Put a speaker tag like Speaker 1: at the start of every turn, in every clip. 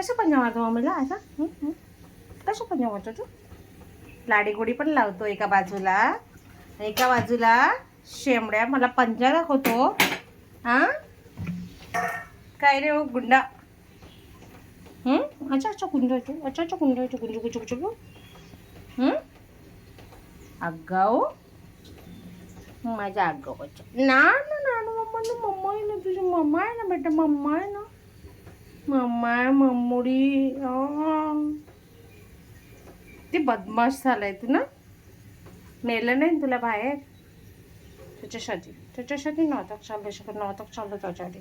Speaker 1: कसं पंजा मारतो मम्मीला असं कसं पंजा मारतो तू? लाडीगोडी पण लावतो एका बाजूला शेंबड्या मला पंजा दाखवतो. हां काय रे हो गुंडा? अच्छा अच्छा गुंडायचो, अच्छा अच्छा गुंडायचो, गुंजू गुजू गुजू. आगाऊ माझ्या आगाऊ बच्चा. ना ना ना मम्मा आहे ना, तुझी मम्मा आहे ना बेटा, मम्मा आहे ना, मम्मा आहे मम्मुडी. ती बदमाश झालाय तू ना, नेलं नाही तुला बाहेर. त्याच्यासाठी नाटक चाललं त्याच्यासाठी.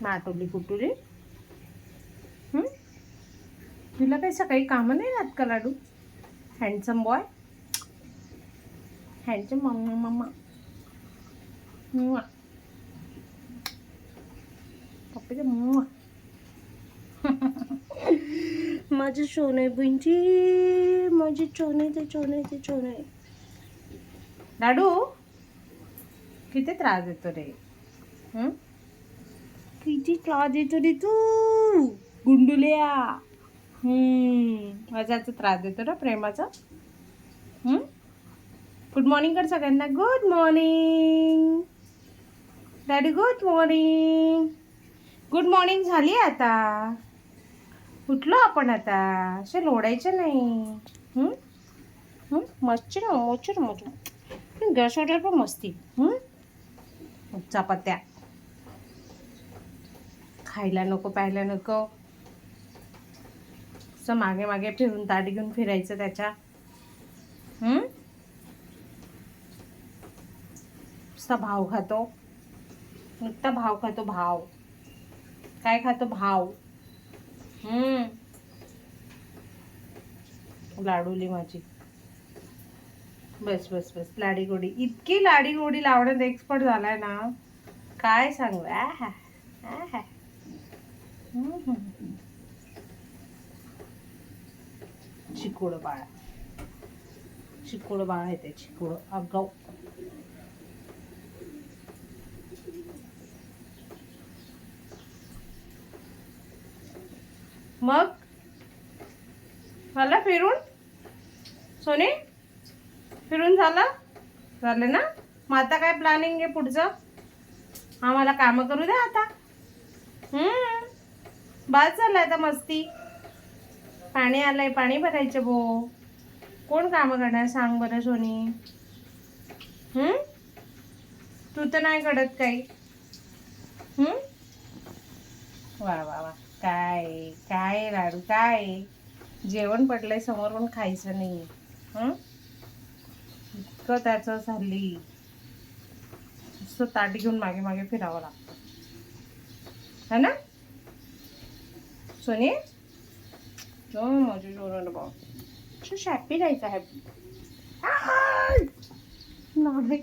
Speaker 1: नाटोली कुटुली. तुला काही सकाळी कामं नाही राहत का लाडू? हँडसम बॉय, हँडसम मम्मा पप्पाच्या माझे सोने बुंची, माझे चोने. लाडू किती त्रास देतो रे? किती त्रास देतो रे तू गुंडुल्या. मजाचा त्रास देतो ना प्रेमाचा. गुड मॉर्निंग कर सगळ्यांना. Good morning daddy, good morning. Good morning झाली आता. उठलो आपण आता, असे लोडायचे नाही. मच्छी ना मोचर गॅस ऑर्डर पण मस्ती. चपात्या खायला नको, प्यायला नको, असं मागे मागे फिरून ताट घेऊन फिरायचं त्याच्या. नुसता भाव खातो, नुसता भाव खातो. भाव काय खातो? भाव. लाडूली माझी. बस बस बस लाडी गोडी, इतकी लाडी गोडी लावण्यात एक्सपर्ट झालाय ना, काय सांगू. चिकोड बाळा आहे ते, चिकोड आगाऊ. मग मला फिरून सोनी फिरून झालं ना. मग आता काय प्लॅनिंग आहे पुढचं? आम्हाला कामं करू द्या आता. बस झालं आता मस्ती. पाणी आलंय, पाणी भरायचं भो. कोण कामं करणार सांग बरं सोनी? तू तर नाही करत काही. वा वा वा. काय लाडू, काय जेवण पडलंय समोर पण खायचं नाही. इतकं त्याचं झाली, नुसतं ताट घेऊन मागे मागे फिरावं लागतं है ना सोनी? माझी जोरानं बा हॅपी राहायचं. हॅपी नाही